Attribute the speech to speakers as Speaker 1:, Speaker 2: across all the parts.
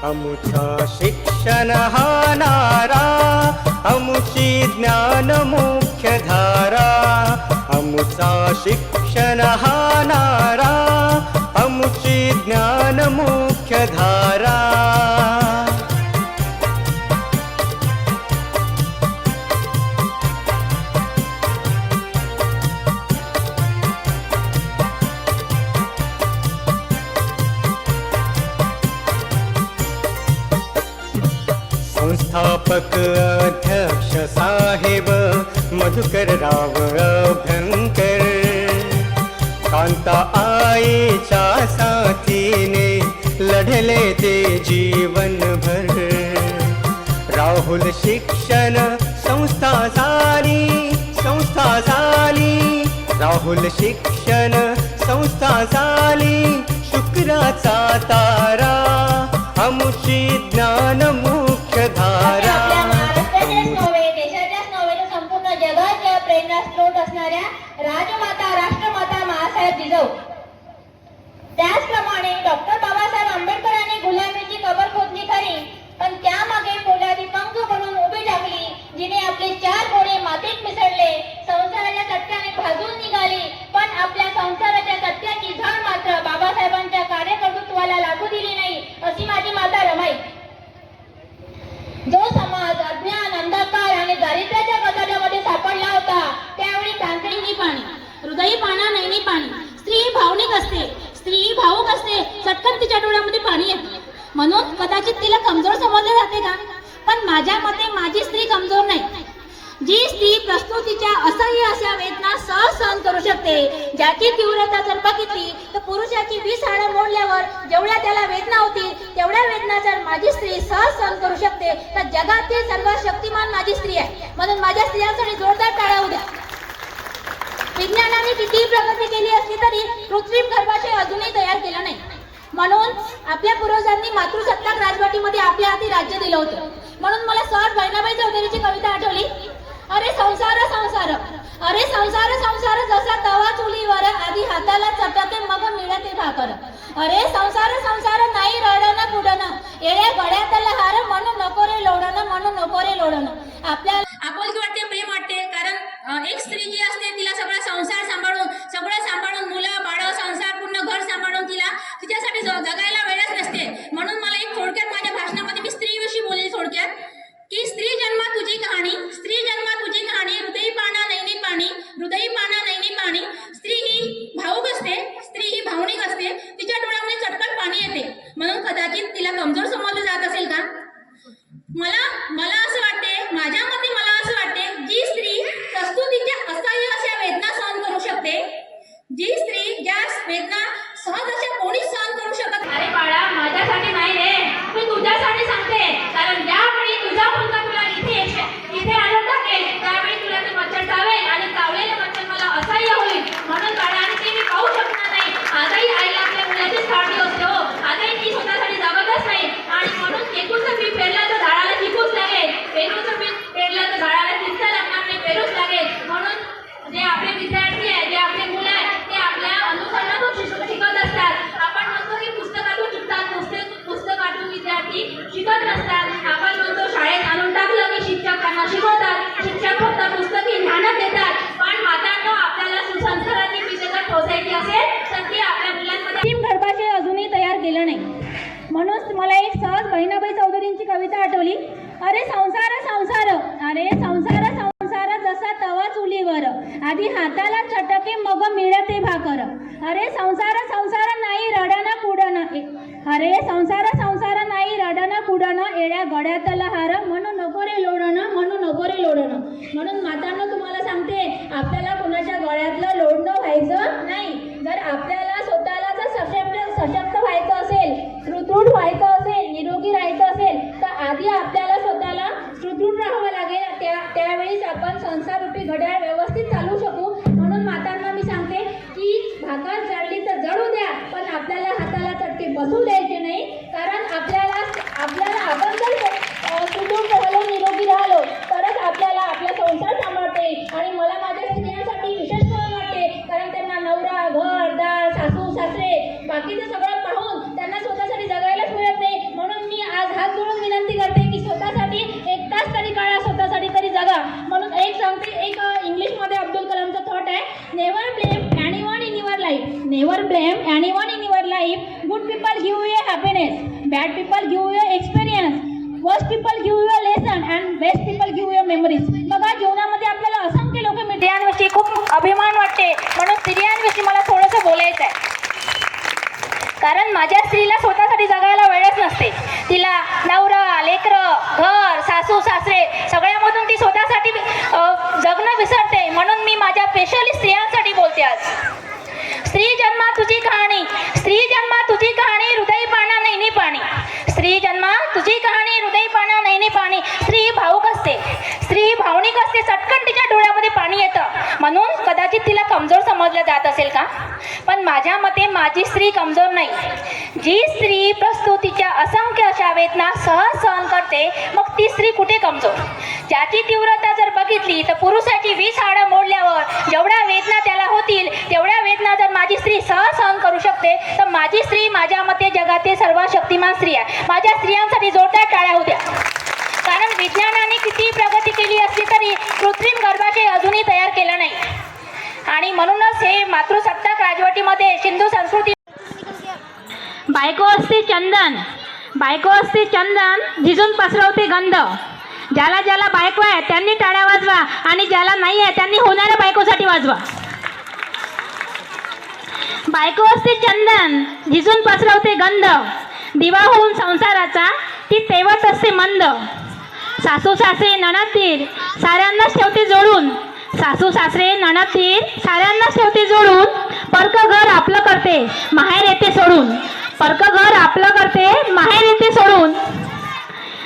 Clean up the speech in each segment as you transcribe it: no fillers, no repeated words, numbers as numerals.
Speaker 1: अमुचा शिक्षण हा नारा, अमुची ज्ञान मुख्य धारा. अमुचा शिक्षण हा नारा, अमुची ज्ञान मुख्य धारा. संस्थापक अध्यक्ष साहेब मधुकरराव अभ्यंकर, कांता आईच्या साथीने लढले ते जीवनभर. राहुल शिक्षण संस्था झाली, संस्था झाली. राहुल शिक्षण संस्था झाली शुक्राचा तारा. अमुची ज्ञान मुख्य धारा.
Speaker 2: देशाच्याच नव्हे तर संपूर्ण जगाच्या प्रेरणा स्रोत असणाऱ्या राजमाता राष्ट्रमाता मासाहेब जिजाऊ. त्याचप्रमाणे डॉक्टर बाबासाहेब आंबेडकरांनी गुलामीची कबर खोदली खरी, पण त्यामागे पोलादी पंख म्हणून उभी टाकली, जिने आपले 4 घोडे मातीत मिसळले. संसाराच्या चटक्याने भाजून निघाली, पण आपल्या संसाराच्या चटक्याची झळ मात्र बाबासाहेबांच्या कार्यकर्तृत्वाला लागू दिली नाही, अशी माझी माता रमाई. जो समाज अज्ञान, अंधकार आणि दारिद्र्याच्या कचाट्यामध्ये सापडला होता, त्यावेळी तांत्रिकी पाणी, हृदयी पाना, नैनी पाणी. स्त्री भावनिक असते, स्त्री भावुक असते, चटकन तिच्या डोळ्यामध्ये पाणी येते, म्हणून कदाचित तिला कमजोर समजले जाते का? पण माझ्या मते माझी स्त्री कमजोर नाही. जी स्त्री प्रस्तुतीच्या असह्य अशा वेदना सहज सहन करू शकते, ज्याची तीव्रता जर बघितली तर पुरुषाची 20 हाडं मोडल्यावर जेवढ्या त्याला वेदना होतील तेवढ्या वेदना जर माझी स्त्री सहज सहन करू शकते, तर जगातील सर्वात शक्तिमान माझी स्त्री आहे. म्हणून माझ्या स्त्रियांसाठी जोरदार टाळ्या होऊ द्या. विज्ञानाने कितीही प्रगती केली असली तरी कृत्रिम गर्भाशय अजूनही तयार केला नाही. म्हणून आपल्या पूर्वजांनी मातृसत्ताक राजवटीमध्ये आपल्या हाती राज्य दिलं होतं. म्हणून मला सहज बहिणाबाई चौधरीची कविता आठवली. अरे संसार संसार, अरे संसार संसार, जसा तवा चुलीवर, आधी हाताला चटके मग मिळते भाकर. अरे संसार संसार, नाही रडणं पुढणं, येड्या गळ्यातला हार, म्हणून नको रे लोढणं, म्हणून नको रे लोढणं. आपल्याला आपुलकी वाटते, प्रेम वाटते, कारण एक स्त्री जी असते तिला सगळा संसार सांभाळून मुलं बाळ, संसार, पूर्ण घर सांभाळून तिच्यासाठी जगायला वेळच नसते. म्हणून मला एक थोडक्यात माझ्या भाषणामध्ये मी स्त्रीविषयी बोलली थोडक्यात, की स्त्री जन्मा तुझी कहाणी, स्त्री जन्मा तुझी कहाणी, हृदयी पाना नैनी पाणी, हृदयी पाना नैनी पाणी. स्त्री ही भावुक असते, स्त्री ही भावनिक असते, तिच्या डोळ्यामध्ये चटकन पाणी येते, म्हणून कदाचित तिला कमजोर समजलं जात असेल का? मला असं वाटते, माझ्या मते मला असं वाटते, जी स्त्री प्रस्तुतीच्या असह्य अशा वेदना सहन करू शकते, जी स्त्री ज्या वेदना सहज अशा कोणीच सहन करू शकत. अरे बाळा, माझ्यासाठी नाही रे, मी तुझ्यासाठी सांगते. कारण ज्यावेळी तुझा मुलगा तुला इथे आणून टाकेल, त्यावेळी तुला ते मच्छर चावेल आणि चावलेले मच्छर मला असह्य होईल. म्हणून बाळा, आणि ते मी पाहू शकणार नाही. आजही आईला आपल्या मुलाचीच काळजी असते हो. आजही ती स्वतःसाठी जगतच नाही, आणि म्हणून पेरूचं पीक पेरलं तर झाडाला चिकूच लागेल, पेरूचं पीक पेरलं तर झाडाला चिंता लागणार नाही, पेरूच लागेल. म्हणून जे आपले विद्यार्थी आहेत, जे आपले मुलं आहेत, ते आपल्या अनुसरणातून शिकत असतात. आपण म्हणतो की पुस्तकातून शिकतात, पुस्तकातून विद्यार्थी शिकत नसतात. आपण म्हणतो शाळेत आणून टाकलं की शिक्षक त्यांना शिकवतात, शिक्षक फक्त पुस्तकी ज्ञान देतात. पण मातांनो, आपल्याला सुसंस्काराची बीज जर पोसायची असेल तर ती आपल्या मुलांमध्ये गर्भाशय अजूनही तयार केलं नाही. म्हणून मला एक सहज बहिणाबाई चौधरींची कविता आठवली. अरे संसार संसार, अरे संसार संसार, जसा तवा चुलीवर, आधी हाताला चटके मग मिळते भाकर. अरे संसार संसार, नाही रडणं पुढणं, अरे संसार संसार, नाही रडणं पुढणं, येड्या गळ्यातला हार, म्हणून नको रे लोढणं, म्हणून नको रे लोढणं. म्हणून मातांनो, तुम्हाला सांगते, आपल्याला कोणाच्या गळ्यातलं लोढणं व्हायचं नाही. जर आपल्याला स्वतःला जर सशक्त व्हायचं असेल, सुदृढ व्हायचं असेल, निरोगी राहायचं असेल, तर आधी आपल्याला स्वतःला सुदृढ राहावं लागेल. त्यावेळीच आपण संसाररूपी घड्याळ व्यवस्थित चालू शकू. म्हणून मातांना मी सांगते की भाकर जळली तर जळू द्या, पण आपल्याला हाताला चटके बसू द्यायचे नाही. कारण आपल्याला आपण जर सुदृढ राहिलो, निरोगी राहिलो, तरच आपल्याला आपला संसार सांभाळते. आणि मला माझ्या स्त्रियांसाठी विशेष करून वाटते, कारण त्यांना नवरा, घर, दार, सासू सासरे, बाकीचं सगळं पाहून त्यांना स्वतःसाठी जगायलाच मिळत नाही. म्हणून मी Never blame anyone in your life. Never blame anyone in your life. Good people give you happiness. Bad people give you experience. Worst people give you a lesson and best people give you memories. बघा जीवनामध्ये आपल्याला असंख्य लोक मिळतात. स्त्रियांविषयी खूप अभिमान वाटते, म्हणून स्त्रियांविषयी मला थोडंसं बोलायचं आहे. कारण माझ्या स्त्रीला स्वतःसाठी जगायला वेळच नसते. तिला नवरा, लेकरं, घर, सासू सासरे सगळ्यामधून ती स्वतःसाठी जगणं विसरते. म्हणून मी माझ्या स्पेशली स्त्रियांसाठी बोलते आज. स्त्री जन्मा तुझी कहाणी, स्त्री जन्मा तुझी कहाणी, हृदय पाना नैनी पाणी. स्त्री जन्मा तुझी कहाणी, हृदय पाना नैनी पाणी. स्त्री भावुक असते, स्त्री भावनिक असते, चटकन तिच्या डोळ्यामध्ये पाणी येतं. म्हणून कदाचित तिला कमजोर समजलं जात असेल का? पण माझ्या मते माझी स्त्री कमजोर नाही. जी स्त्री प्रस्तुतीच्या असंख्य अशा वेदना सहज सहन करते, मग ती स्त्री कुठे कमजोर? ज्याची तीव्रता जर बघितली तर पुरुषाची 20 हाडं मोडल्यावर जेवढ्या वेदना त्याला होतील तेवढ्या वेदना जर माझी स्त्री सहज सहन करू शकते, तर माझी स्त्री माझ्या मते जगातील सर्वात शक्तिमान स्त्री आहे. माझ्या स्त्रियांसाठी जोरदार टाळ्या होत्या. कारण विज्ञानाने किती प्रगती केली असली तरी कृत्रिम गर्भाशय अजूनही तयार केलं नाही. आणि म्हणूनच हे मातृसत्ताक राजवटीमध्ये सिंधू संस्कृती. बायको असते चंदन, बायको असते चंदन, झिजून पसरवते गंध. ज्याला ज्याला बायको आहे त्यांनी टाळ्या वाजवा आणि ज्याला नाही आहे त्यांनी होणाऱ्या बायकोसाठी वाजवा. बायको असते चंदन, झिजून पसरवते गंध. दिवा होऊन संसाराचा ती तेवत असते मंद. सासू सासरे नणद दीर साऱ्यांनाच ठेवते जोडून. सासू सासरे नणद दीर साऱ्यांनाच ठेवते जोडून. परक घर आपलं करते माहेर येते सोडून. परक घर आपलं करते माहेर येते सोडून.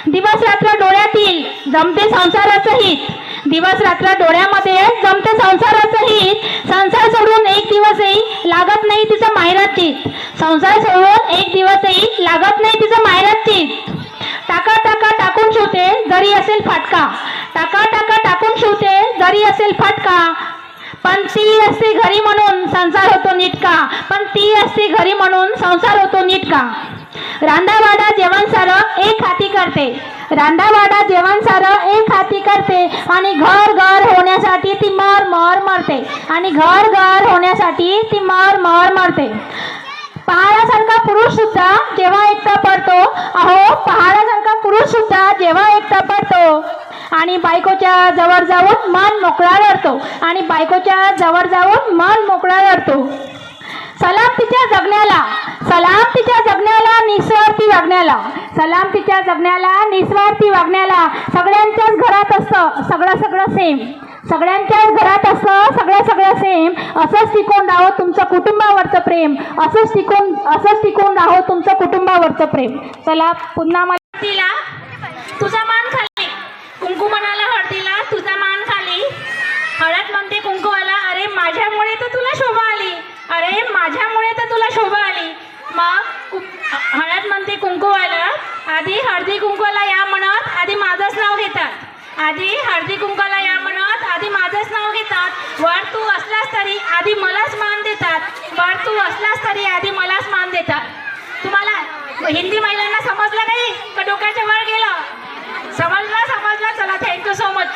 Speaker 2: दिवस रात्र डोळ्यातील जमते संसाराचं हित. दिवस रात्र डोळ्यामध्ये जमते संसाराचं हित. संसार सोडून एक दिवसही लागत नाही तिचं माहेरात चित. संसार सोडून एक दिवसही लागत नाही तिचं माहेरात चित. टाका टाका टाकून शिवते जरी असेल फाटका. टाका टाका टाकून शिवते जरी असेल फाटका. पण ती असते घरी म्हणून संसार होतो नीटका. पण ती असते घरी म्हणून संसार होतो नीटका. रांधावाडा जेवण सारं एक हाती करते. रांधावाडा जेवण सारं एक हाती करते. आणि घर घर होण्यासाठी ती मर मर मरते. आणि घर घर होण्यासाठी ती मर मर मरते. पहाडासारखा पुरुष सुद्धा जेव्हा एकटा पडतो, अहो पहाडासारखा पुरुष सुद्धा जेव्हा एकटा पडतो आणि बायकोच्या जवळ जाऊन मन मोकळा रडतो. आणि बायकोच्या जवळ जाऊन मन मोकळा रडतो. सलाम तिच्या जगण्याला, सलाम तिच्या जगण्याला, निस्वार्थी वागण्याला. सलाम तिच्या जगण्याला, निस्वार्थी वागण्याला. सगळ्यांच्याच घरात असतं सगळं सगळं सेम. सगळ्यांच्याच घरात असतं सगळं सेम. असंच टिकून राहो तुमचं कुटुंबावरचं प्रेम. असंच टिकून राहो तुमचं कुटुंबावरचं प्रेम. चला पुन्हा मला तिला तुझा मान खाली. कुंकू म्हणाला हळदीला तुझा मान खाली. हळद म्हणते कुंकूवाला अरे माझ्यामुळे तर तुला शोभा आली. अरे माझ्यामुळे तर तुला शोभा आली. मग हळद म्हणते कुंकूवाला आधी हळदी कुंकूला या म्हणत आधी माझंच नाव घेतात. आधी हळदी कुंकूला या म्हणत आधी माझंच नाव घेतात. वर तू असलास तरी आधी मलाच मान देतात. वर तू असलास तरी आधी मलाच मान देतात. तुम्हाला हिंदी महिलांना समजलं नाही का? डोक्याच्या वर गेलं? समजलं. चला थँक्यू सो मच.